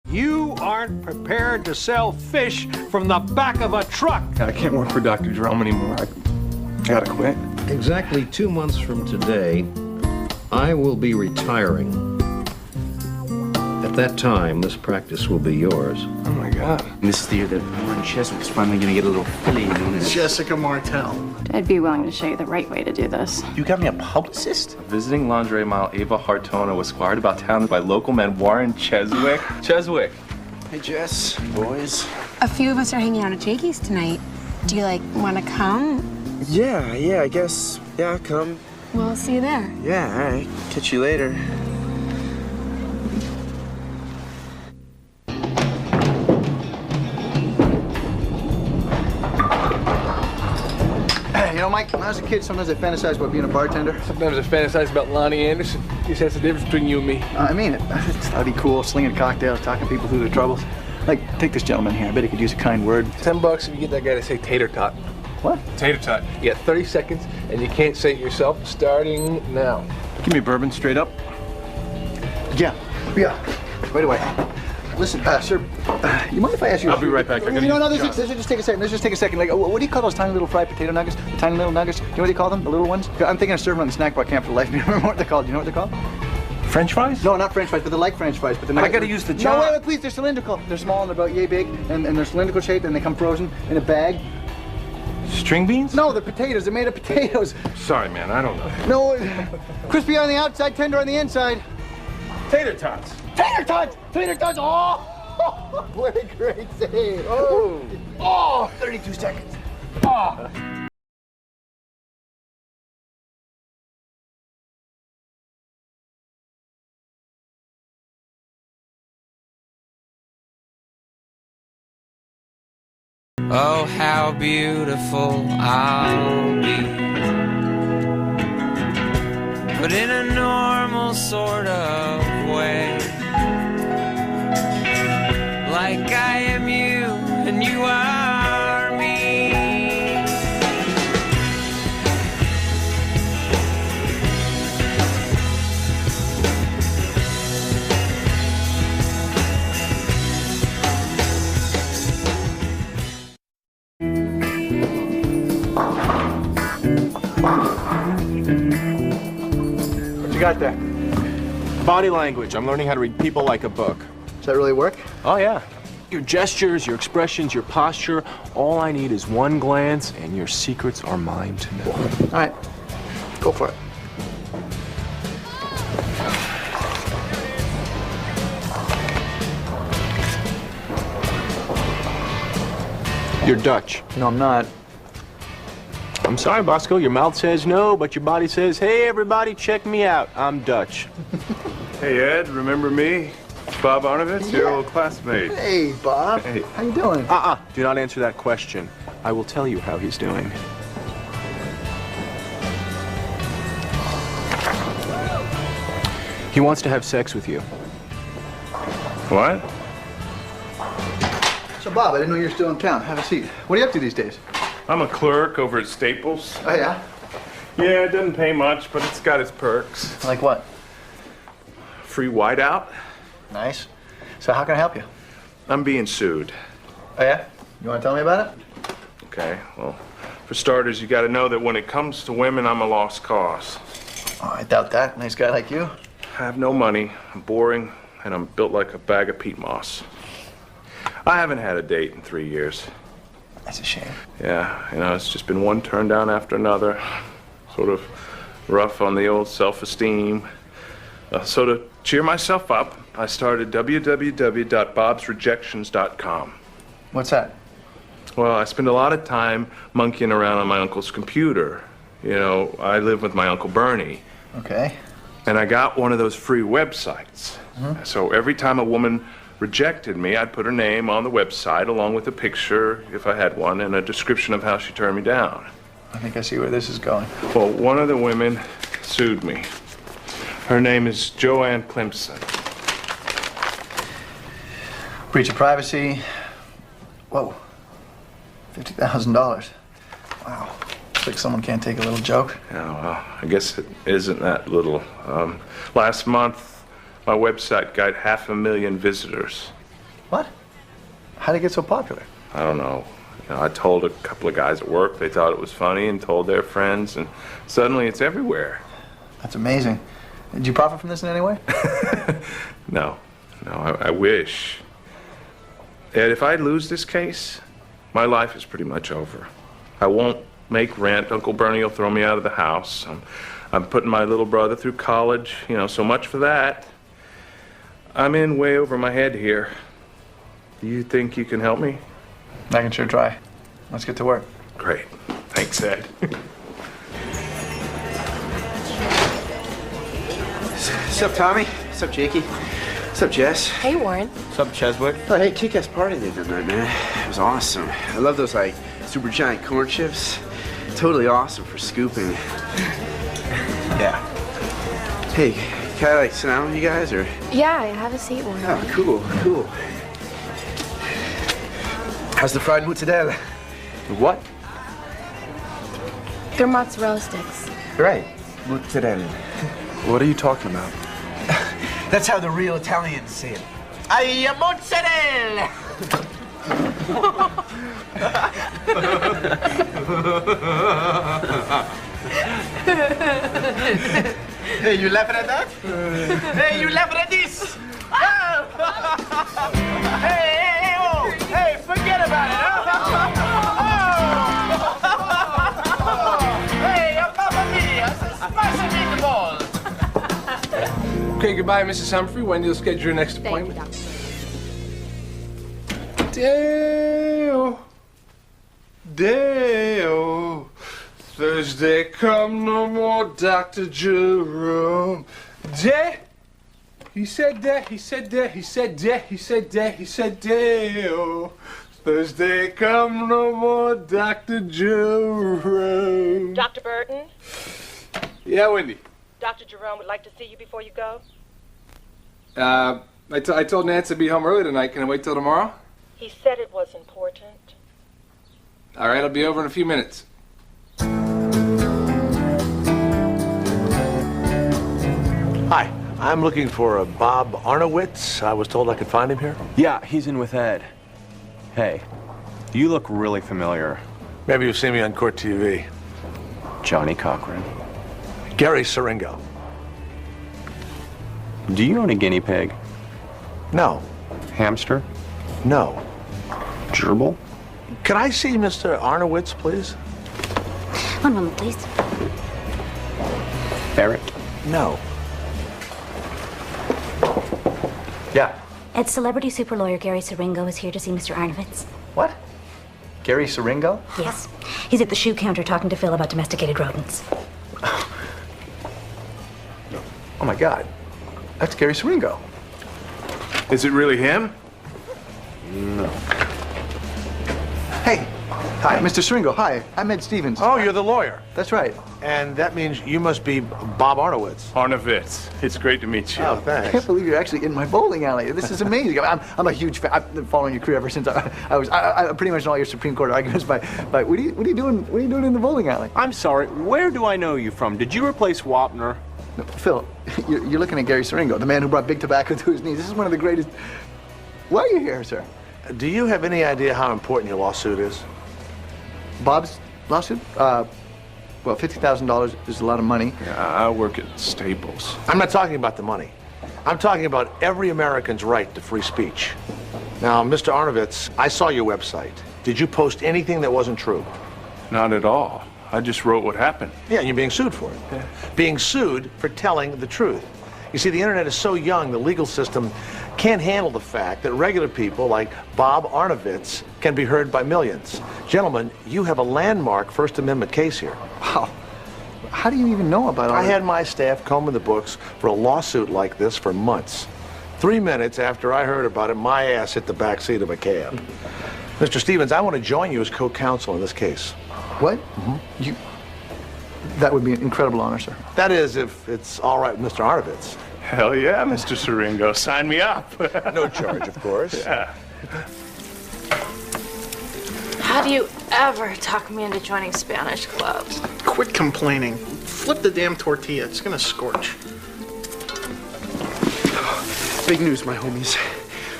You aren't prepared to sell fish from the back of a truck. I can't work for Dr. Jerome anymore. I gotta quit. Exactly 2 months from today, I will be retiring. At that time, this practice will be yours. Oh my God. And this is the year that Warren Cheswick's finally gonna get a little filly known as Jessica Martell. I'd be willing to show you the right way to do this. You got me a publicist? Visiting lingerie model Ava Hartona was squired about town by local man Warren Cheswick. Cheswick. Hey, Jess, boys. A few of us are hanging out at Jakey's tonight. Do you, want to come? Yeah, I guess. Yeah, I'll come. We'll see you there. Yeah, all right. Catch you later. You know, Mike, when I was a kid, sometimes I fantasized about being a bartender. Sometimes I fantasize about Lonnie Anderson. Guess that's the difference between you and me. I mean it. That'd be cool, slinging cocktails, talking people through their troubles. Like, take this gentleman here. I bet he could use a kind word. $10 if you get that guy to say tater tot. What? Tater tot. You got 30 seconds, and you can't say it yourself, starting now. Give me bourbon straight up. Yeah. Right away. Listen, sir, you mind if I ask you? I'll be right back. No, let's just take a second. Let's just take a second. Like, what do you call those tiny little fried potato nuggets? The tiny little nuggets? You know what they call them? The little ones? I'm thinking of serving on the snack bar camp for life. Do you remember what they're called? Do you know what they're called? French fries? No, not French fries, but they're like French fries. But they're not. I gotta use the jar. No, wait, please. They're cylindrical. They're small and they're about yay big, and they're cylindrical shaped, and they come frozen in a bag. String beans? No, they're potatoes. They're made of potatoes. Sorry, man. I don't know. No, crispy on the outside, tender on the inside. Tater tots. Tater tots! Tater tots! Oh! What a great save! Oh! 32 seconds. Oh! Oh, how beautiful I'll be, but in a normal sort of way, like I am you and you are me. What you got there? Body language. I'm learning how to read people like a book. Does that really work? Oh, yeah. Your gestures, your expressions, your posture, all I need is one glance, and your secrets are mine to know. All right. Go for it. You're Dutch. No, I'm not. I'm sorry, Bosco. Your mouth says no, but your body says, hey, everybody, check me out. I'm Dutch. Hey, Ed, remember me? Bob Arnovitz, your old classmate. Hey, Bob. Hey. How you doing? Do not answer that question. I will tell you how he's doing. He wants to have sex with you. What? So, Bob, I didn't know you were still in town. Have a seat. What are you up to these days? I'm a clerk over at Staples. Oh, yeah? Yeah, it doesn't pay much, but it's got its perks. Like what? Free whiteout. Nice. So how can I help you? I'm being sued. Oh, yeah? You want to tell me about it? Okay, well, for starters, you got to know that when it comes to women, I'm a lost cause. Oh, I doubt that. Nice guy like you. I have no money, I'm boring, and I'm built like a bag of peat moss. I haven't had a date in 3 years. That's a shame. Yeah, you know, it's just been one turn down after another. Sort of rough on the old self-esteem. So to cheer myself up, I started www.bobsrejections.com. What's that? Well, I spend a lot of time monkeying around on my uncle's computer. You know, I live with my Uncle Bernie. Okay. And I got one of those free websites. Mm-hmm. So every time a woman rejected me, I'd put her name on the website along with a picture, if I had one, and a description of how she turned me down. I think I see where this is going. Well, one of the women sued me. Her name is Joanne Clemson. Breach of privacy. Whoa. $50,000. Wow. Looks like someone can't take a little joke. Yeah, well, I guess it isn't that little. Last month, my website got 500,000 visitors. What? How'd it get so popular? I don't know. You know, I told a couple of guys at work, they thought it was funny, and told their friends, and suddenly it's everywhere. That's amazing. Did you profit from this in any way? No, I wish. Ed, if I lose this case, my life is pretty much over. I won't make rent. Uncle Bernie will throw me out of the house. I'm putting my little brother through college. You know, so much for that. I'm in way over my head here. Do you think you can help me? I can sure try. Let's get to work. Great. Thanks, Ed. What's up, Tommy? What's up, Jakey? What's up, Jess? Hey, Warren. What's up, Cheswick? Oh, hey, kick-ass party they did tonight, man. It was awesome. I love those, like, super giant corn chips. Totally awesome for scooping. Yeah. Hey, can I, like, sit down with you guys, or? Yeah, have a seat, Warren. Oh, cool. How's the fried mozzarella? What? They're mozzarella sticks. Right, mozzarella. What are you talking about? That's how the real Italians say it. Ay, mozzarella! Hey, you laughing at that? Hey, you laughing at this? Hey, forget about it, huh? Hey, Mamma Mia, spicy meatballs. Okay, goodbye, Mrs. Humphrey. When do you schedule your next appointment? Dale, Thursday come no more, Dr. Jerome. He said Dale. Thursday come no more, Dr. Jerome. Dr. Burton? Yeah, Wendy. Dr. Jerome would like to see you before you go. I told Nancy to be home early tonight. Can I wait till tomorrow? He said it was important. All right, I'll be over in a few minutes. Hi, I'm looking for Bob Arnowitz. I was told I could find him here. Yeah, he's in with Ed. Hey, you look really familiar. Maybe you've seen me on Court TV. Johnny Cochran. Gary Siringo. Do you own a guinea pig? No. Hamster? No. Gerbil? Can I see Mr. Arnowitz, please? One moment, please. Ferret? No. Yeah. Ed's celebrity super lawyer Gary Siringo is here to see Mr. Arnowitz. What? Gary Siringo? Yes. He's at the shoe counter talking to Phil about domesticated rodents. Oh my God. That's Gary Siringo. Is it really him? No. Hey. Hi, Mr. Siringo. Hi, I'm Ed Stevens. Oh, you're the lawyer. That's right. And that means you must be Bob Arnowitz. Arnowitz. It's great to meet you. Oh, I thanks. can't believe you're actually in my bowling alley. This is amazing. I'm a huge fan. I've been following your career ever since I pretty much know all your Supreme Court arguments. But what are you doing? What are you doing in the bowling alley? I'm sorry, where do I know you from? Did you replace Wapner? No, Phil, you're looking at Gary Siringo, the man who brought big tobacco to his knees. This is one of the greatest. Why are you here, sir? Do you have any idea how important your lawsuit is? Bob's lawsuit? Well, $50,000 is a lot of money. Yeah, I work at Staples. I'm not talking about the money. I'm talking about every American's right to free speech. Now, Mr. Arnowitz, I saw your website. Did you post anything that wasn't true? Not at all. I just wrote what happened. Yeah, and you're being sued for it. Yeah. Being sued for telling the truth. You see, the internet is so young, the legal system can't handle the fact that regular people like Bob Arnowitz can be heard by millions. Gentlemen, you have a landmark First Amendment case here. Wow. How do you even know about all I that? had my staff combing the books for a lawsuit like this for months. 3 minutes after I heard about it, my ass hit the back seat of a cab. Mr. Stevens, I want to join you as co-counsel in this case. What? Mm-hmm. That would be an incredible honor, sir. That is, if it's all right with Mr. Arnowitz. Hell yeah, Mr. Siringo. Sign me up. No charge, of course. Yeah. How do you ever talk me into joining Spanish clubs? Quit complaining. Flip the damn tortilla. It's gonna scorch. Big news, my homies.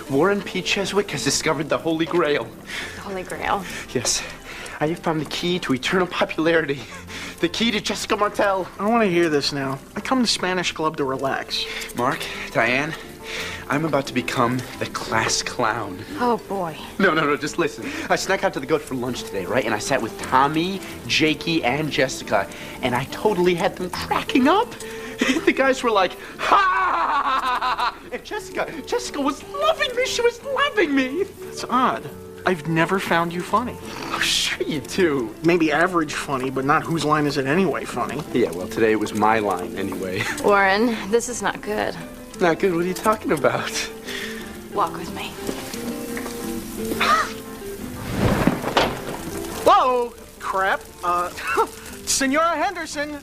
Warren P. Cheswick has discovered the Holy Grail. The Holy Grail. Yes. I have found the key to eternal popularity. The key to Jessica Martel. I don't want to hear this now. I come to Spanish Club to relax. Mark, Diane, I'm about to become the class clown. Oh, boy. No, just listen. I snuck out to the goat for lunch today, right? And I sat with Tommy, Jakey, and Jessica, and I totally had them cracking up. The guys were like, ha! And Jessica was loving me. She was loving me. It's odd. I've never found you funny. Oh, sure you do. Maybe average funny, but not whose line is it anyway funny. Yeah, well, today it was my line anyway. Warren, this is not good. Not good? What are you talking about? Walk with me. Whoa! Crap. Senora Henderson.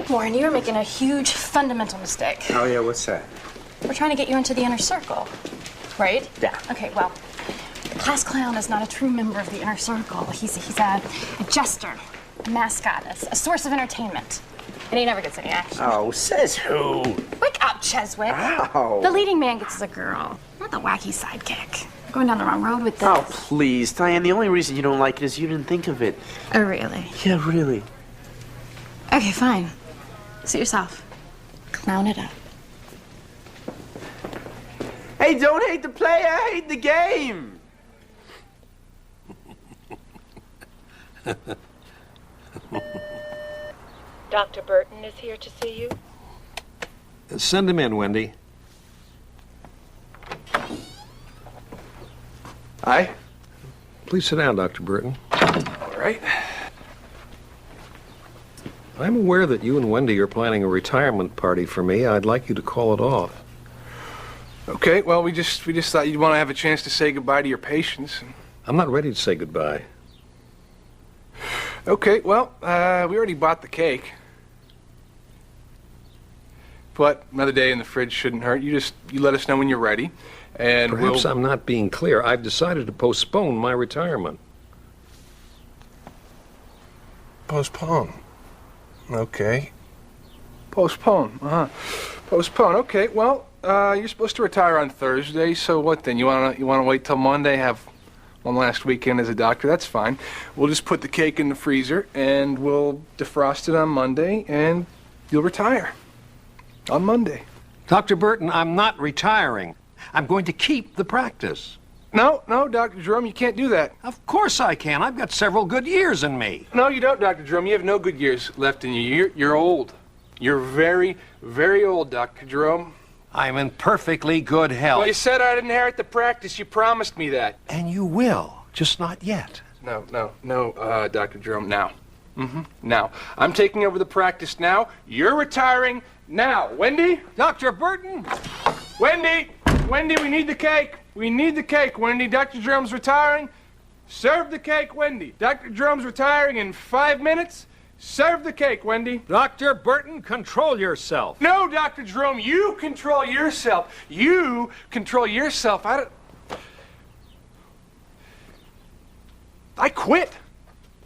Warren, you are making a huge fundamental mistake. Oh, yeah, what's that? We're trying to get you into the inner circle, right? Yeah. Okay, well, the class clown is not a true member of the inner circle. He's a jester, a mascot, a source of entertainment. And he never gets any action. Oh, says who? Wake up, Cheswick. Ow. The leading man gets a girl, not the wacky sidekick. We're going down the wrong road with this. Oh, please, Diane, the only reason you don't like it is you didn't think of it. Oh, really? Yeah, really. Okay, fine. Suit yourself. Clown it up. Hey, don't hate the player, hate the game. Dr. Burton is here to see you. Send him in, Wendy. Hi. Please sit down, Dr. Burton. All right. I'm aware that you and Wendy are planning a retirement party for me. I'd like you to call it off. Okay, well, we just thought you'd want to have a chance to say goodbye to your patients. I'm not ready to say goodbye. Okay, well, we already bought the cake. But another day in the fridge shouldn't hurt. You let us know when you're ready, and Perhaps I'm not being clear. I've decided to postpone my retirement. Postpone. Okay. Postpone. Postpone. Okay. Well, you're supposed to retire on Thursday. So what then? You wanna wait till Monday? Have one last weekend as a doctor? That's fine. We'll just put the cake in the freezer and we'll defrost it on Monday, and you'll retire on Monday. Dr. Burton, I'm not retiring. I'm going to keep the practice. No, Dr. Jerome, you can't do that. Of course I can. I've got several good years in me. No, you don't, Dr. Jerome. You have no good years left in you. You're old. You're very, very old, Dr. Jerome. I'm in perfectly good health. Well, you said I'd inherit the practice. You promised me that. And you will, just not yet. No, Dr. Jerome, now. Now. I'm taking over the practice now. You're retiring now. Wendy? Dr. Burton? Wendy, we need the cake. We need the cake, Wendy. Dr. Jerome's retiring. Serve the cake, Wendy. Dr. Jerome's retiring in 5 minutes. Serve the cake, Wendy. Dr. Burton, control yourself. No, Dr. Jerome, you control yourself. You control yourself. I quit.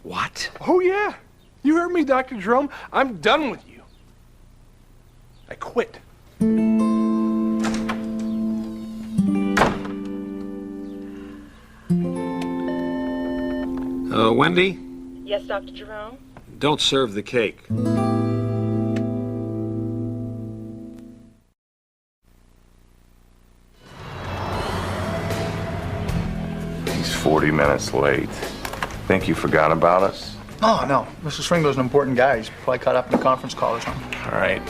What? Oh, yeah. You heard me, Dr. Jerome. I'm done with you. I quit. Wendy? Yes, Dr. Jerome? Don't serve the cake. He's 40 minutes late. Think you forgot about us? Oh, no. Mr. Swinglow's an important guy. He's probably caught up in a conference call or something. All right.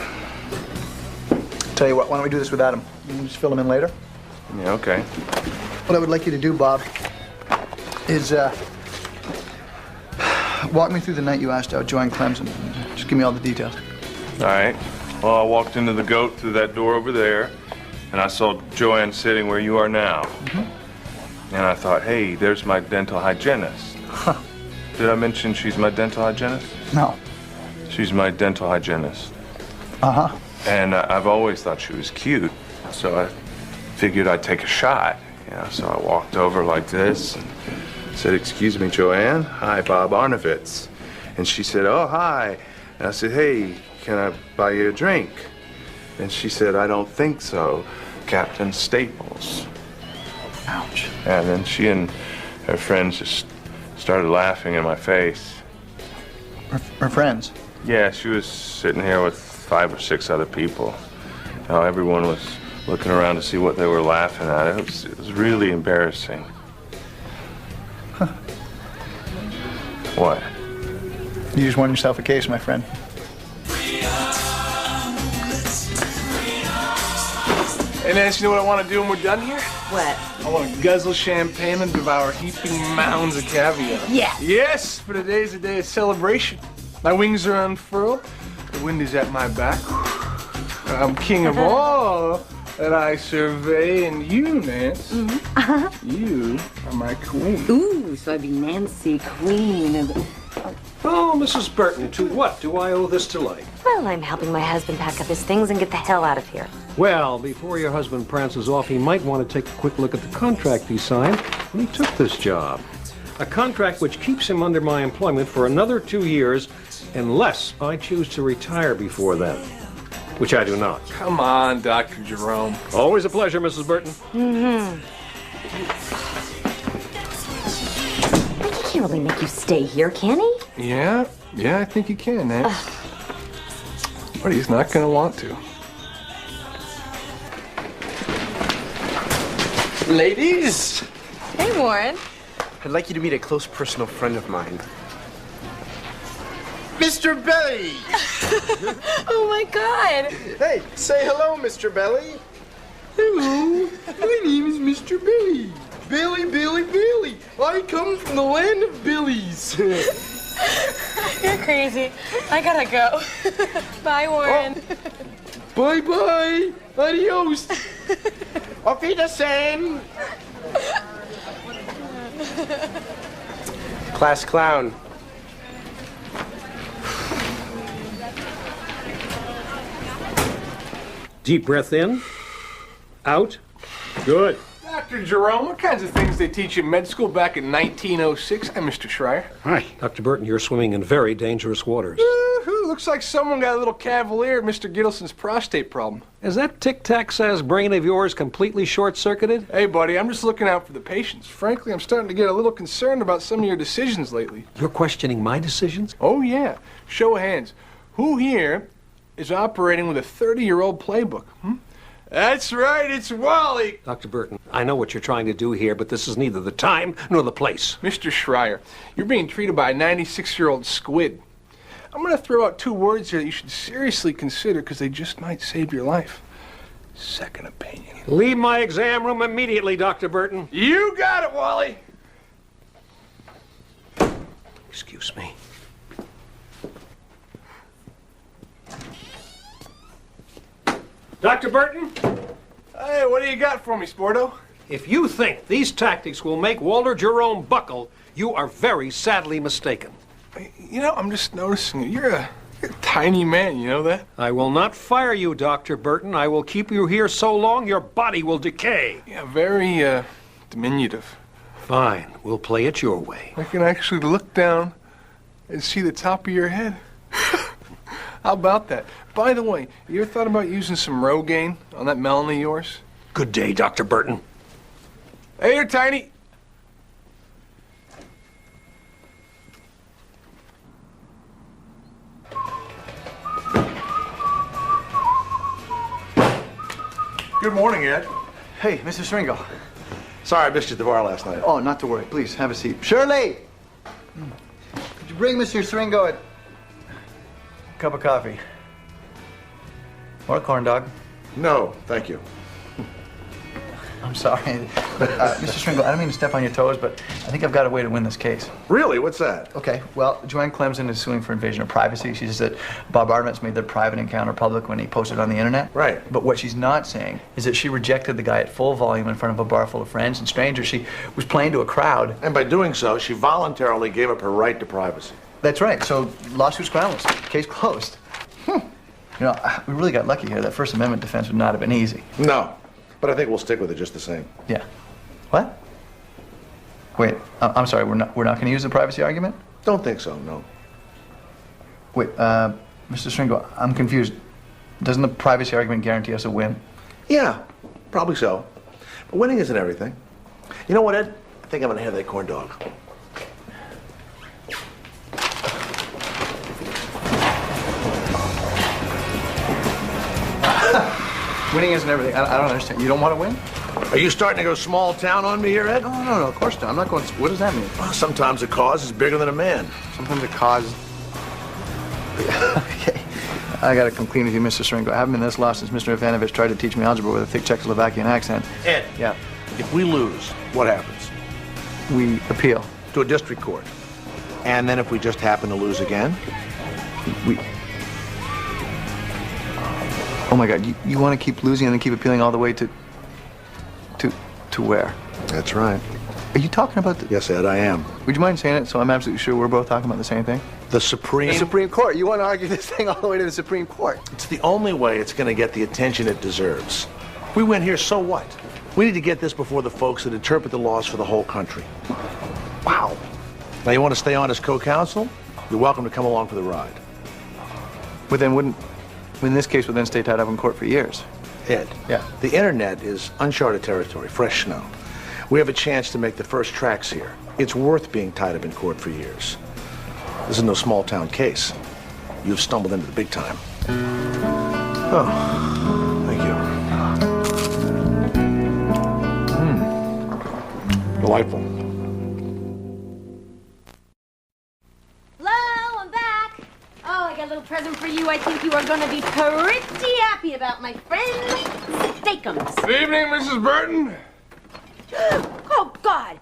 Tell you what, why don't we do this without him? You can just fill him in later. Yeah, okay. What I would like you to do, Bob, is walk me through the night you asked out Joanne Clemson. Just give me all the details. All right. Well, I walked into the goat through that door over there, and I saw Joanne sitting where you are now. And I thought, hey, there's my dental hygienist. Huh. Did I mention she's my dental hygienist? No. She's my dental hygienist. Uh-huh. And I've always thought she was cute, so I figured I'd take a shot. You know, so I walked over like this and said, excuse me, Joanne. Hi, Bob Arnovitz. And she said, oh, hi. And I said, hey, can I buy you a drink? And she said, I don't think so. Captain Staples. Ouch. And then she and her friends just started laughing in my face. Her friends? Yeah, she was sitting here with 5 or 6 other people. Everyone was looking around to see what they were laughing at. It was really embarrassing. Huh. What? You just won yourself a case, my friend. Hey, Nancy, you know what I want to do when we're done here? What? I want to guzzle champagne and devour heaping mounds of caviar. Yeah. Yes, for today's a day of celebration. My wings are unfurled. The wind is at my back. I'm king of all that I survey, and you, Nance, you are my queen. Ooh, so I'd be Nancy, queen of... Oh, Mrs. Burton, to what do I owe this delight? Well, I'm helping my husband pack up his things and get the hell out of here. Well, before your husband prances off, he might want to take a quick look at the contract he signed when he took this job. A contract which keeps him under my employment for another 2 years, unless I choose to retire before then, which I do not. Come on, Dr. Jerome. Always a pleasure, Mrs. Burton. He can't really make you stay here, can he? Yeah, I think he can, Nance. But he's not going to want to. Ladies, Hey, Warren. I'd like you to meet a close personal friend of mine. Mr. Belly! Oh, my God. Hey, say hello, Mr. Belly. Hello, my name is Mr. Belly. Billy, Billy, Billy. I come from the land of Billies. You're crazy. I gotta go. Bye, Warren. Bye-bye. Adios. Auf Wiedersehen. Class clown. Deep breath in, out, good. Dr. Jerome, what kinds of things they teach you in med school back in 1906? I'm Mr. Schreier. Hi. Dr. Burton, you're swimming in very dangerous waters. Woo-hoo, looks like someone got a little cavalier at Mr. Gittleson's prostate problem. Is that tic-tac-says brain of yours completely short-circuited? Hey, buddy, I'm just looking out for the patients. Frankly, I'm starting to get a little concerned about some of your decisions lately. You're questioning my decisions? Oh, yeah. Show of hands. Who here is operating with a 30-year-old playbook? That's right, it's Wally. Dr. Burton, I know what you're trying to do here, but this is neither the time nor the place. Mr. Schreier, you're being treated by a 96-year-old squid. I'm going to throw out 2 words here that you should seriously consider because they just might save your life. Second opinion. Leave my exam room immediately, Dr. Burton. You got it, Wally. Excuse me. Dr. Burton? Hey, what do you got for me, Sporto? If you think these tactics will make Walter Jerome buckle, you are very sadly mistaken. You know, I'm just noticing it. You're a tiny man, you know that? I will not fire you, Dr. Burton. I will keep you here so long your body will decay. Yeah, very, diminutive. Fine. We'll play it your way. I can actually look down and see the top of your head. How about that? By the way, you ever thought about using some Rogaine on that melon of yours? Good day, Dr. Burton. Hey there, Tiny. Good morning, Ed. Hey, Mr. Stringo. Sorry I missed you at the bar last night. Oh, not to worry. Please, have a seat. Shirley! Could you bring Mr. Stringo a cup of coffee? Or a corn dog? No, thank you. I'm sorry, but Mr. Stringo, I don't mean to step on your toes, but I think I've got a way to win this case. Really? What's that? Okay, well, Joanne Clemson is suing for invasion of privacy. She says that Bob Artemetz made their private encounter public when he posted it on the internet. Right. But what she's not saying is that she rejected the guy at full volume in front of a bar full of friends and strangers. She was playing to a crowd. And by doing so, she voluntarily gave up her right to privacy. That's right, so lawsuit's groundless. Case closed. You know, we really got lucky here. That First Amendment defense would not have been easy. No. But I think we'll stick with it just the same. Yeah. What? Wait, I'm sorry, we're not going to use the privacy argument? Don't think so, no. Wait, Mr. Stringo, I'm confused. Doesn't the privacy argument guarantee us a win? Yeah, Probably so. But winning isn't everything. You know what, Ed? I think I'm gonna have that corn dog. Winning isn't everything. I don't understand. You don't want to win? Are you starting to go small town on me here, Ed? No, of course not. I'm not going. What does that mean? Well, sometimes a cause is bigger than a man. Sometimes a cause. Okay. I gotta come clean with you, Mr. Seringo. I haven't been this lost since Mr. Ivanovich tried to teach me algebra with a thick Czechoslovakian accent. Ed. Yeah. If we lose, what happens? We appeal. To a district court. And then if we just happen to lose again? We. Oh my God! You want to keep losing and then keep appealing all the way to where? That's right. Are you talking about the... Yes, Ed, I am. Would you mind saying it so I'm absolutely sure we're both talking about the same thing? The Supreme Court. You want to argue this thing all the way to the Supreme Court? It's the only way it's going to get the attention it deserves. We win here, so what? We need to get this before the folks that interpret the laws for the whole country. Wow. Now, you want to stay on as co-counsel? You're welcome to come along for the ride. But then in this case, we'll then stay tied up in court for years. Ed. Yeah. The internet is uncharted territory, fresh snow. We have a chance to make the first tracks here. It's worth being tied up in court for years. This is no small town case. You've stumbled into the big time. Oh, thank you. Delightful. Hello, I'm back. Oh, I got a little present for you. I think you are going to be pretty happy about, my friend. Steakums. Good evening, Mrs. Burton. Oh, God.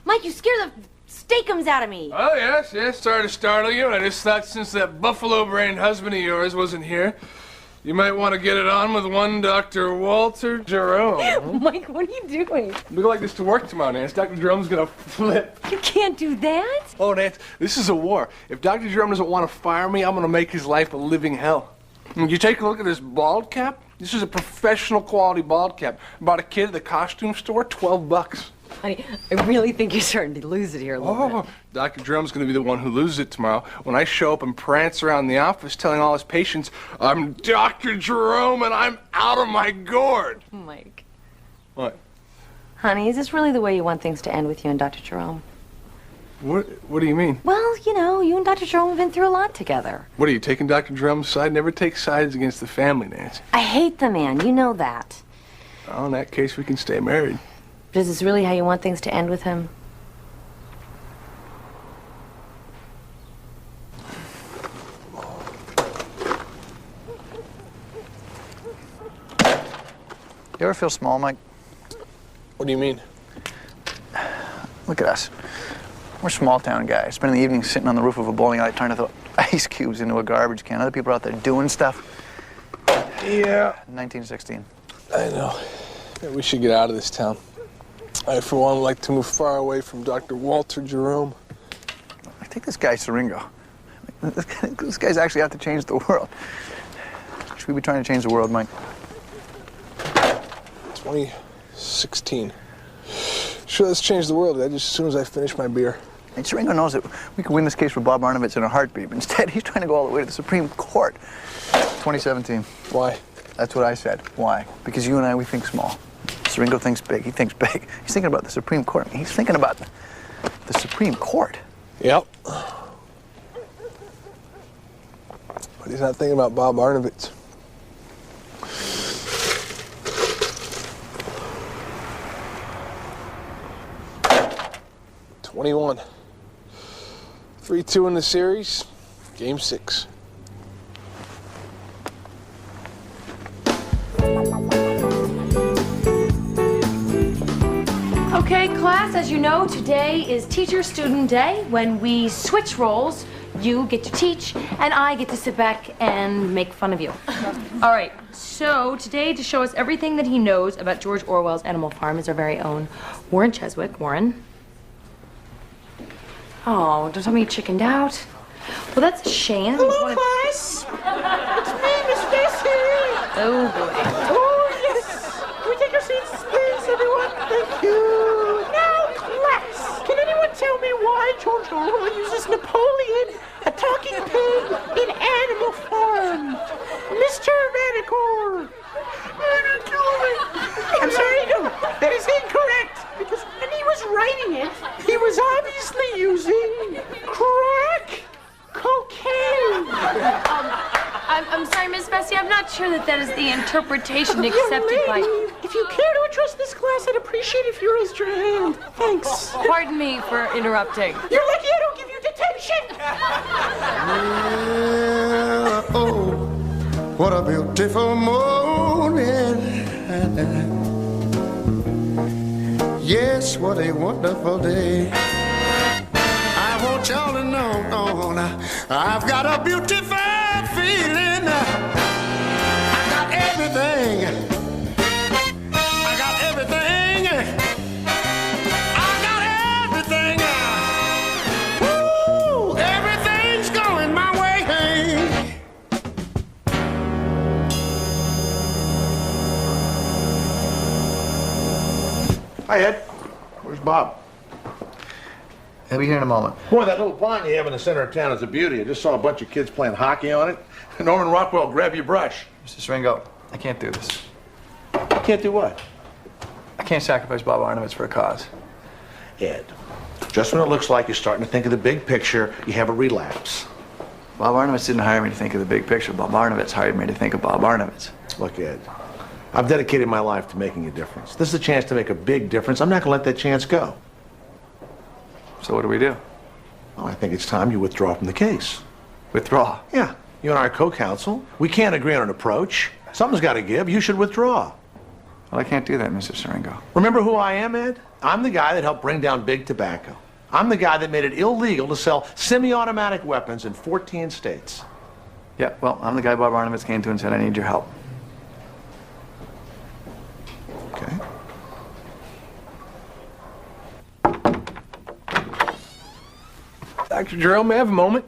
Mike, you scared the steakums out of me. Oh, yes. Sorry to startle you. I just thought since that buffalo-brained husband of yours wasn't here, you might want to get it on with one Dr. Walter Jerome. Mike, what are you doing? Look like this to work tomorrow, Nance. Dr. Jerome's gonna flip. You can't do that. Oh, Nance, this is a war. If Dr. Jerome doesn't want to fire me, I'm gonna make his life a living hell. You take a look at this bald cap? This is a professional quality bald cap. Bought a kid at the costume store, $12. Honey, I really think you're starting to lose it here a little bit. Dr. Jerome's going to be the one who loses it tomorrow when I show up and prance around the office telling all his patients, I'm Dr. Jerome and I'm out of my gourd. Mike. What? Honey, is this really the way you want things to end with you and Dr. Jerome? What do you mean? Well, you know, you and Dr. Jerome have been through a lot together. What, are you taking Dr. Jerome's side? Never take sides against the family, Nancy. I hate the man, you know that. Well, in that case, we can stay married. But is this really how you want things to end with him? You ever feel small, Mike? What do you mean? Look at us. We're small town guys, spending the evening sitting on the roof of a bowling alley trying to throw ice cubes into a garbage can. Other people are out there doing stuff. Yeah. 1916. I know. Yeah, we should get out of this town. I, for one, would like to move far away from Dr. Walter Jerome. I take this guy, Seringo. This guy's actually out to change the world. Should we be trying to change the world, Mike? 2016. Sure, let's change the world, Ed, just as soon as I finish my beer. And Seringo knows that we could win this case for Bob Arnovitz in a heartbeat, but instead he's trying to go all the way to the Supreme Court. 2017. Why? That's what I said. Why? Because you and I, we think small. Seringo thinks big. He thinks big. He's thinking about the Supreme Court. I mean, he's thinking about the Supreme Court. Yep. But he's not thinking about Bob Arnovitz. '21. 3-2 in the series. Game 6. Okay, class, as you know, today is Teacher-Student Day. When we switch roles, you get to teach, and I get to sit back and make fun of you. All right, so today, to show us everything that he knows about George Orwell's Animal Farm, is our very own Warren Cheswick. Warren? Oh, don't tell me you chickened out. Well, that's a shame. Hello, class. It's me, Miss Stacy. Oh, boy. Oh, yes. Can we take our seats, please, everyone? Thank you. Now, class, can anyone tell me why George Orwell uses Napoleon, a talking pig, in Animal Farm? Mr. Manicore. You're killing me. That is incorrect, because when he was writing it, he was obviously using crack cocaine. I'm sorry, Miss Bessie, I'm not sure that is the interpretation Young accepted by... lady, if you care to address this class, I'd appreciate if you raised your hand. Thanks. Pardon me for interrupting. You're lucky I don't give you detention. Well, oh, what a beautiful morning. Yes, what a wonderful day. I want y'all to know, I've got a beautiful feeling. I got everything. I got everything. I got everything. Woo! Everything's going my way. Hi, Ed. Where's Bob? He'll be here in a moment. Boy, that little pond you have in the center of town is a beauty. I just saw a bunch of kids playing hockey on it. Norman Rockwell, grab your brush. Mr. Seringo, I can't do this. Can't do what? I can't sacrifice Bob Arnovitz for a cause. Ed, just when it looks like you're starting to think of the big picture, you have a relapse. Bob Arnovitz didn't hire me to think of the big picture. Bob Arnovitz hired me to think of Bob Arnovitz. Look, Ed, I've dedicated my life to making a difference. This is a chance to make a big difference. I'm not going to let that chance go. So what do we do? Well, I think it's time you withdraw from the case. Withdraw? Yeah. You and I are co-counsel. We can't agree on an approach. Something's got to give. You should withdraw. Well, I can't do that, Mr. Seringo. Remember who I am, Ed? I'm the guy that helped bring down big tobacco. I'm the guy that made it illegal to sell semi-automatic weapons in 14 states. Yeah, well, I'm the guy Bob Arnovitz came to and said, I need your help. Okay. Dr. Jerome, may I have a moment?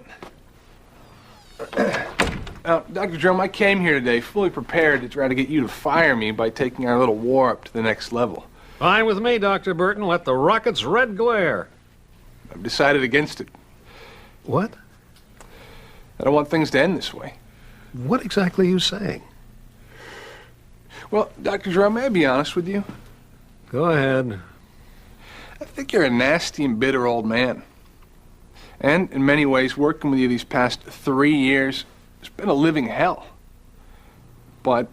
Dr. Jerome, I came here today fully prepared to try to get you to fire me by taking our little war up to the next level. Fine with me, Dr. Burton. Let the rockets red glare. I've decided against it. What? I don't want things to end this way. What exactly are you saying? Well, Dr. Jerome, may I be honest with you? Go ahead. I think you're a nasty and bitter old man. And in many ways, working with you these past 3 years has been a living hell. But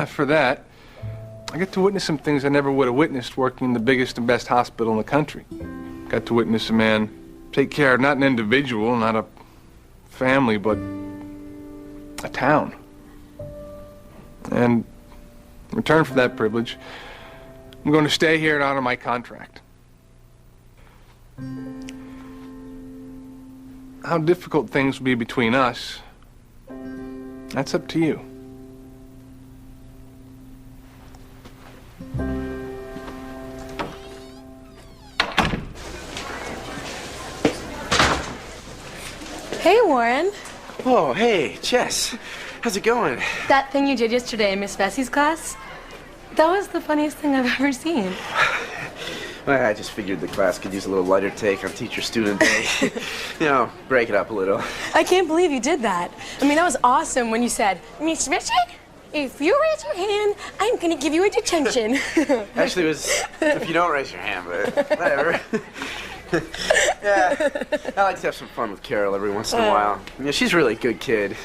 for that, I got to witness some things I never would have witnessed working in the biggest and best hospital in the country. Got to witness a man take care of not an individual, not a family, but a town. And in return for that privilege, I'm going to stay here and honor my contract. How difficult things will be between us, that's up to you. Hey, Warren. Oh, hey, Jess. How's it going? That thing you did yesterday in Miss Bessie's class, that was the funniest thing I've ever seen. Well, I just figured the class could use a little lighter take on Teacher-Student Day. You know, break it up a little. I can't believe you did that. I mean, that was awesome when you said, Miss Bessie, if you raise your hand, I'm going to give you a detention. Actually, it was if you don't raise your hand, but whatever. Yeah, I like to have some fun with Carol every once in a while. You know, she's a really good kid.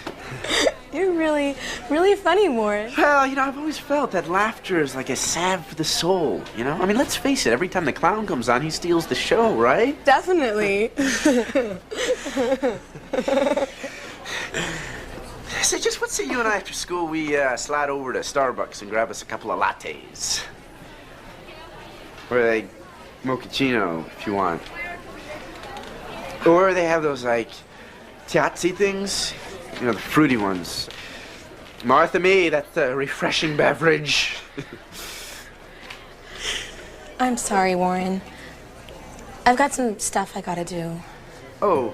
You're really, really funny, Warren. Well, you know, I've always felt that laughter is like a salve for the soul, you know? I mean, let's face it, every time the clown comes on, he steals the show, right? Definitely. So just what say you and I after school, we slide over to Starbucks and grab us a couple of lattes. Or a mochaccino, if you want. Or they have those, like, tiazzi things. You know, the fruity ones. Martha Me, that's a refreshing beverage. I'm sorry, Warren. I've got some stuff I gotta do. Oh,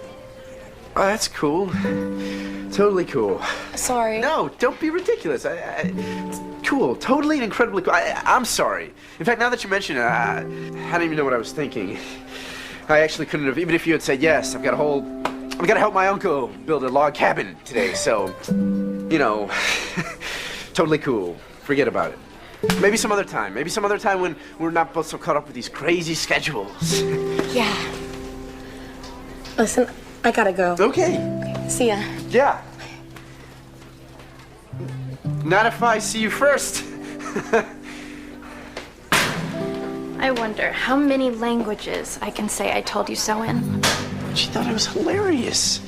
that's cool. Totally cool. Sorry. No, don't be ridiculous. It's cool. Totally and incredibly cool. I'm sorry. In fact, now that you mention it, I don't even know what I was thinking. I actually couldn't have, even if you had said yes, I've got to help my uncle build a log cabin today, so, you know, totally cool. Forget about it. Maybe some other time. Maybe some other time when we're not both so caught up with these crazy schedules. Yeah. Listen, I gotta go. Okay. See ya. Yeah. Not if I see you first. I wonder how many languages I can say I told you so in. She thought I was hilarious.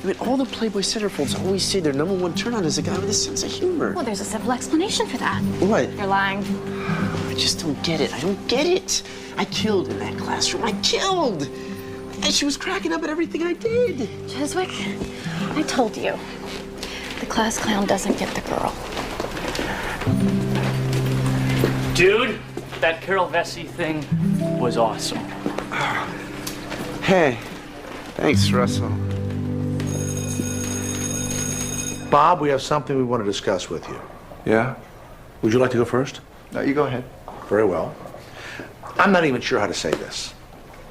I mean, all the Playboy centerfolds always say their #1 turn-on is a guy with a sense of humor. Well, there's a simple explanation for that. What? You're lying. I just don't get it. I don't get it. I killed in that classroom. I killed. And she was cracking up at everything I did. Chiswick, I told you. The class clown doesn't get the girl. Dude, that Carol Vesey thing was awesome. Hey, thanks, Russell. Bob, we have something we want to discuss with you. Yeah? Would you like to go first? No, you go ahead. Very well. I'm not even sure how to say this,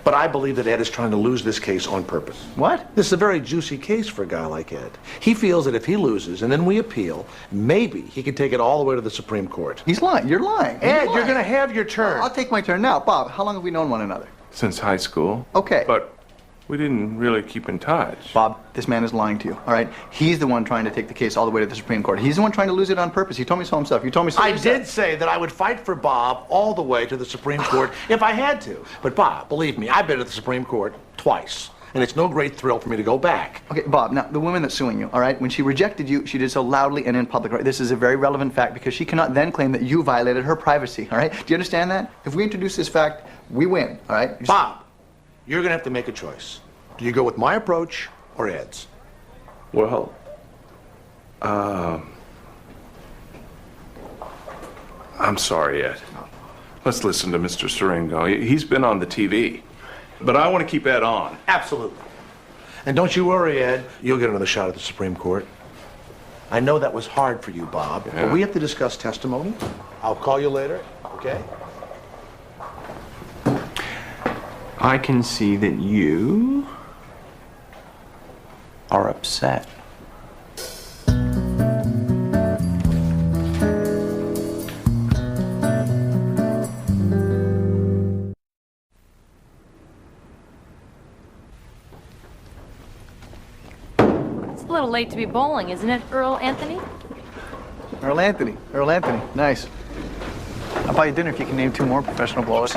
but I believe that Ed is trying to lose this case on purpose. What? This is a very juicy case for a guy like Ed. He feels that if he loses and then we appeal, maybe he can take it all the way to the Supreme Court. He's lying. You're lying. Ed, you're going to have your turn. I'll take my turn now. Bob, how long have we known one another? Since high school. Okay. But we didn't really keep in touch. Bob, this man is lying to you, all right? He's the one trying to take the case all the way to the Supreme Court. He's the one trying to lose it on purpose. He told me so himself. You told me so I yourself. did say that I would fight for Bob all the way to the Supreme Court if I had to. But Bob, believe me, I've been to the Supreme Court twice, and it's no great thrill for me to go back. Okay, Bob, now, the woman that's suing you, all right, when she rejected you, she did so loudly and in public, right? This is a very relevant fact because she cannot then claim that you violated her privacy, all right? Do you understand that? If we introduce this fact, we win, all right? Bob, you're going to have to make a choice. Do you go with my approach or Ed's? Well, I'm sorry, Ed. Let's listen to Mr. Siringo. He's been on the TV. But I want to keep Ed on. Absolutely. And don't you worry, Ed. You'll get another shot at the Supreme Court. I know that was hard for you, Bob. Yeah. But we have to discuss testimony. I'll call you later, okay? I can see that you are upset. It's a little late to be bowling, isn't it, Earl Anthony? Earl Anthony. Earl Anthony. Nice. I'll buy you dinner if you can name 2 more professional bowlers.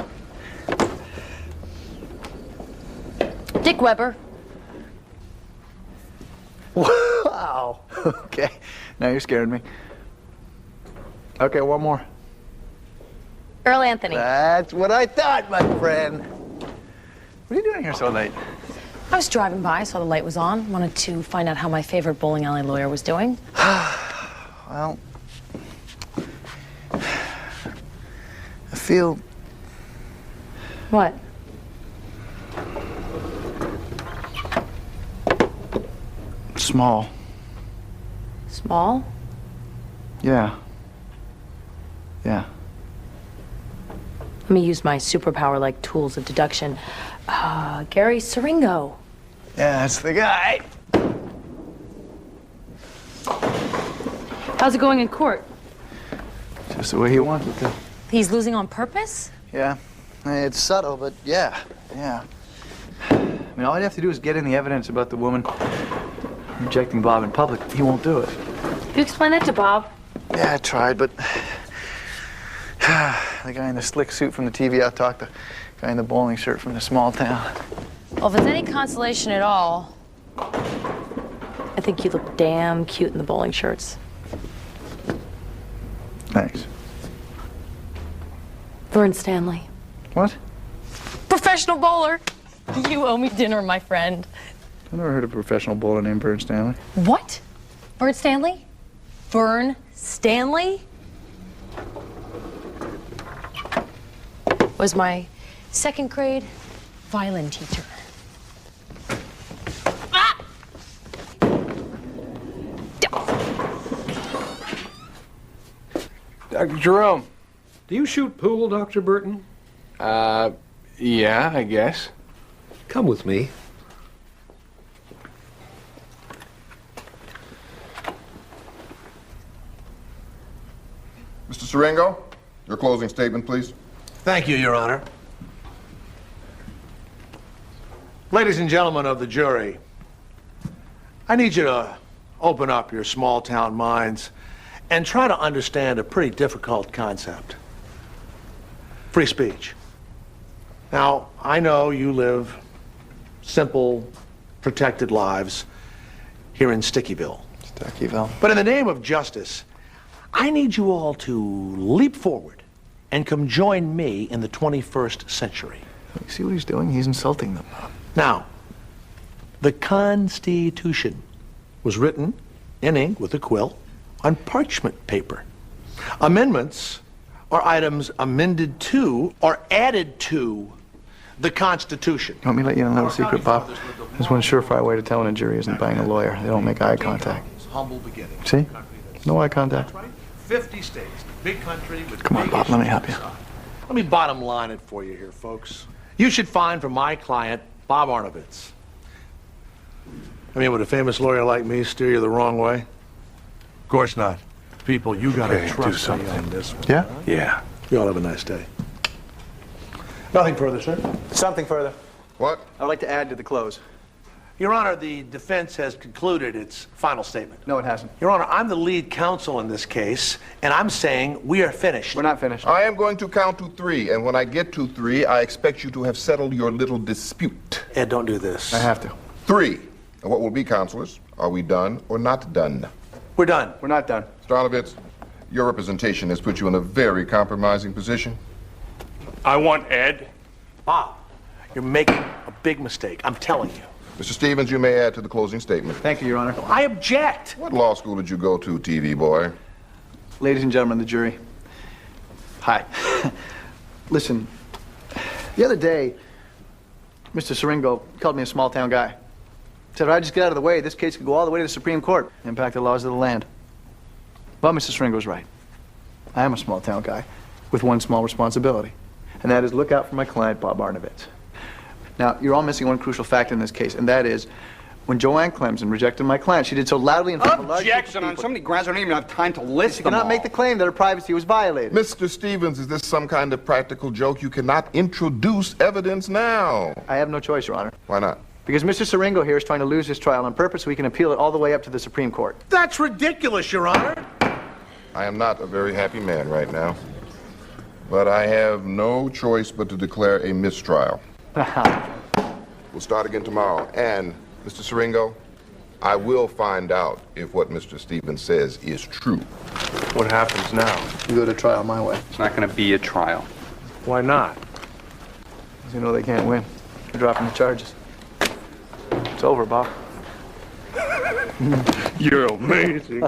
Dick Weber. Wow. Okay. Now you're scaring me. Okay, one more. Earl Anthony. That's what I thought, my friend. What are you doing here so late? I was driving by, saw the light was on, wanted to find out how my favorite bowling alley lawyer was doing. Well, I feel... What? Small. Small? Yeah. Yeah. Let me use my superpower-like tools of deduction. Gary Siringo. Yeah, that's the guy. How's it going in court? Just the way he wants it to. He's losing on purpose? Yeah. It's subtle, but yeah. Yeah. I mean, all you have to do is get in the evidence about the woman rejecting Bob in public. He won't do it. You explain that to Bob. Yeah, I tried, but the guy in the slick suit from the TV out-talked the guy in the bowling shirt from the small town. Well, if it's any consolation at all, I think you look damn cute in the bowling shirts. Thanks. Vern Stanley. What? Professional bowler. You owe me dinner, my friend. I've never heard of a professional bowler named Vern Stanley. What? Vern Stanley? Vern Stanley? Was my 2nd grade violin teacher. Ah! Dr. Jerome. Do you shoot pool, Dr. Burton? Yeah, I guess. Come with me. Mr. Siringo, Your closing statement, please. Thank you, Your Honor. Ladies and gentlemen of the jury, I need you to open up your small-town minds and try to understand a pretty difficult concept. Free speech. Now, I know you live simple, protected lives here in Stickyville. Stickyville. But in the name of justice, I need you all to leap forward and come join me in the 21st century. You see what he's doing? He's insulting them. Now, the Constitution was written in ink with a quill on parchment paper. Amendments are items amended to or added to the Constitution. Want me to let you in a little secret, Bob? There's one surefire way to tell when a jury isn't buying a lawyer. They don't make eye contact. Humble beginnings. See? No eye contact. 50 states, big country with Come on, Bob, let me help you. Let me bottom line it for you here, folks. You should find for my client, Bob Arnovitz. I mean, would a famous lawyer like me steer you the wrong way? Of course not. People, you gotta trust me on this one. Yeah? Yeah. You all have a nice day. Nothing further, sir. Something further. What? I'd like to add to the close. Your Honor, the defense has concluded its final statement. No, it hasn't. Your Honor, I'm the lead counsel in this case, and I'm saying we are finished. We're not finished. I am going to count to 3, and when I get to 3, I expect you to have settled your little dispute. Ed, don't do this. I have to. 3. And what will be, counselors? Are we done or not done? We're done. We're not done. Mr. Arnovitz, your representation has put you in a very compromising position. I want Ed. Bob, you're making a big mistake. I'm telling you. Mr. Stevens, you may add to the closing statement. Thank you, Your Honor. I object. What law school did you go to, TV boy? Ladies and gentlemen of the jury. Hi. Listen, the other day, Mr. Siringo called me a small-town guy. Said if I just get out of the way, this case could go all the way to the Supreme Court, impact the laws of the land. Well, Mr. Siringo's right. I am a small-town guy with one small responsibility, and that is look out for my client, Bob Arnovitz. Now, you're all missing one crucial fact in this case, and that is when Joanne Clemson rejected my client, she did so loudly in front of a large group of Objection! On people. so many grounds, I don't even have time to list You them cannot all. make the claim that her privacy was violated. Mr. Stevens, is this some kind of practical joke? You cannot introduce evidence now. I have no choice, Your Honor. Why not? Because Mr. Siringo here is trying to lose his trial on purpose so he can appeal it all the way up to the Supreme Court. That's ridiculous, Your Honor. I am not a very happy man right now, but I have no choice but to declare a mistrial. We'll start again tomorrow, and, Mr. Siringo, I will find out if what Mr. Stevens says is true. What happens now? You go to trial my way. It's not going to be a trial. Why not? Because you know they can't win. They're dropping the charges. It's over, Bob. You're amazing.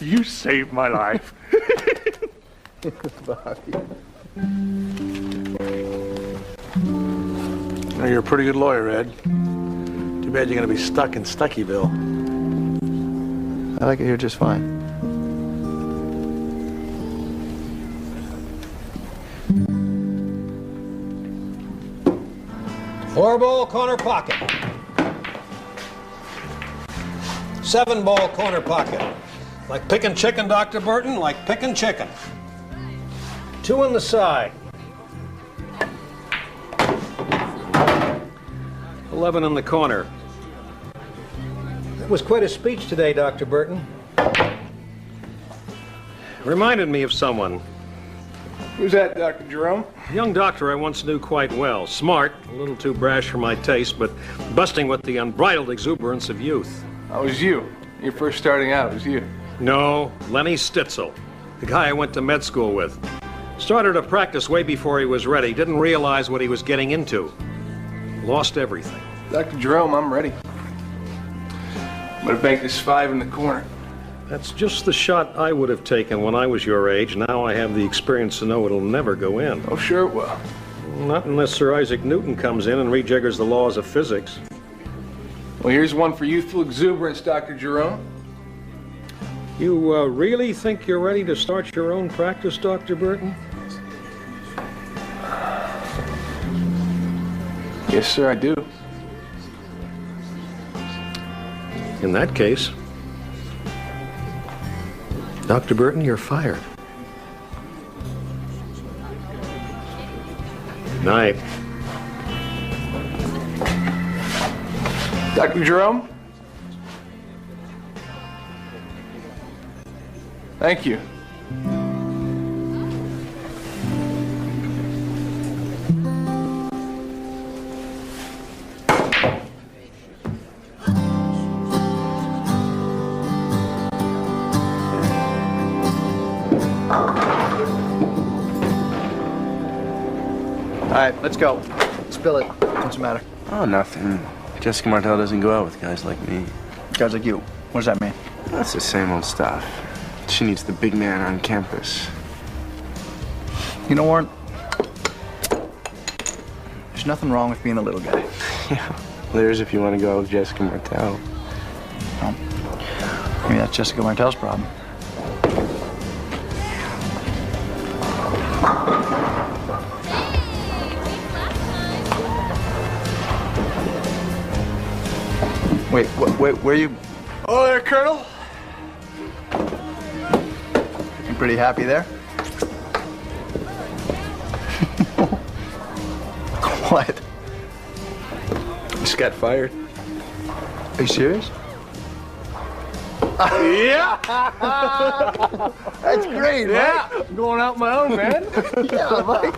You saved my life. Bobby. Now, you're a pretty good lawyer, Ed. Too bad you're going to be stuck in Stuckyville. I like it here just fine. Four-ball corner pocket. 7-ball corner pocket. Like picking chicken, Dr. Burton, like picking chicken. 2 on the side. 11 in the corner. That was quite a speech today, Dr. Burton. Reminded me of someone. Who's that, Dr. Jerome? A young doctor I once knew quite well. Smart, a little too brash for my taste, but busting with the unbridled exuberance of youth. That was you. You're first starting out, it was you. No, Lenny Stitzel, the guy I went to med school with. Started to practice way before he was ready. Didn't realize what he was getting into. Lost everything. Dr. Jerome, I'm ready. I'm gonna bank this 5 in the corner. That's just the shot I would have taken when I was your age. Now I have the experience to know it'll never go in. Oh, sure it will. Not unless Sir Isaac Newton comes in and rejiggers the laws of physics. Well, here's one for youthful exuberance, Dr. Jerome. You really think you're ready to start your own practice, Dr. Burton? Yes, sir, I do. In that case, Dr. Burton, you're fired. Night. Dr. Jerome? Thank you. All right, let's go. Spill it. What's the matter? Oh, nothing. Jessica Martell doesn't go out with guys like me. Guys like you. What does that mean? That's the same old stuff. She needs the big man on campus. You know, Warren, there's nothing wrong with being a little guy. Yeah, there's if you want to go out with Jessica Martell. Well, maybe that's Jessica Martell's problem. Wait, where you? Oh, there, Colonel. You pretty happy there? What? Just got fired. Are you serious? Yeah. That's great, Yeah. Mike. I'm going out my own, man. Yeah, Mike.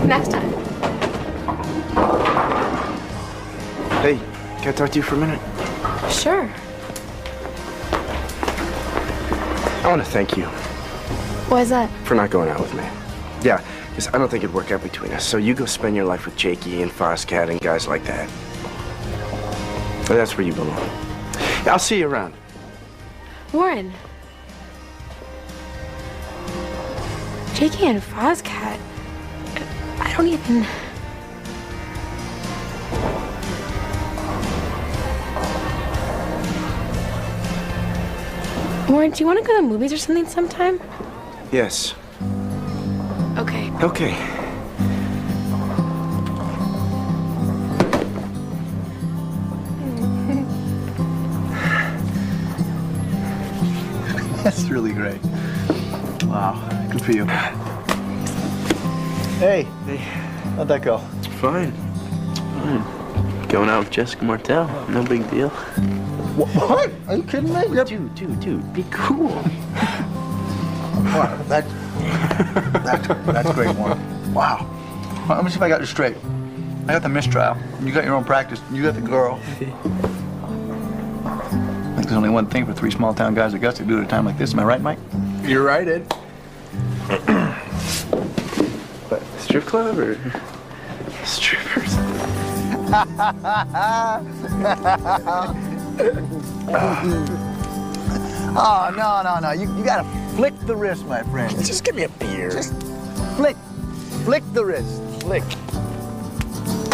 Next time. Hey, can I talk to you for a minute? Sure. I want to thank you Why is that? for not going out with me. Yeah, because I don't think it'd work out between us. So you go spend your life with Jakey and Foscat and guys like that. That's where you belong. Yeah, I'll see you around. Warren. Jakey and Foscat. I don't even... Warren, do you want to go to the movies or something sometime? Yes. Okay. Okay. That's really great. Wow, good for you. Hey, how'd that go? Fine. Fine. Going out with Jessica Martell. No big deal. What? Are you kidding me? Dude, be cool. Wow, that's great, Warren. Wow. Well, let me see if I got this straight. I got the mistrial. You got your own practice. You got the girl. I think there's only one thing for three small-town guys like us to do at a time like this. Am I right, Mike? You're right, Ed. What, strip club or strippers? Oh, no. You gotta flick the wrist, my friend. Just give me a beer. Just flick the wrist. Flick.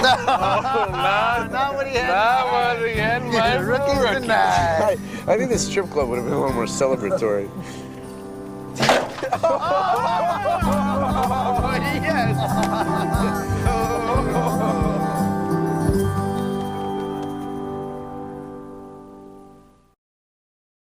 Not what he had. Not what he had, my Rookies tonight. I think the strip club would have been a little more celebratory. Oh, yes.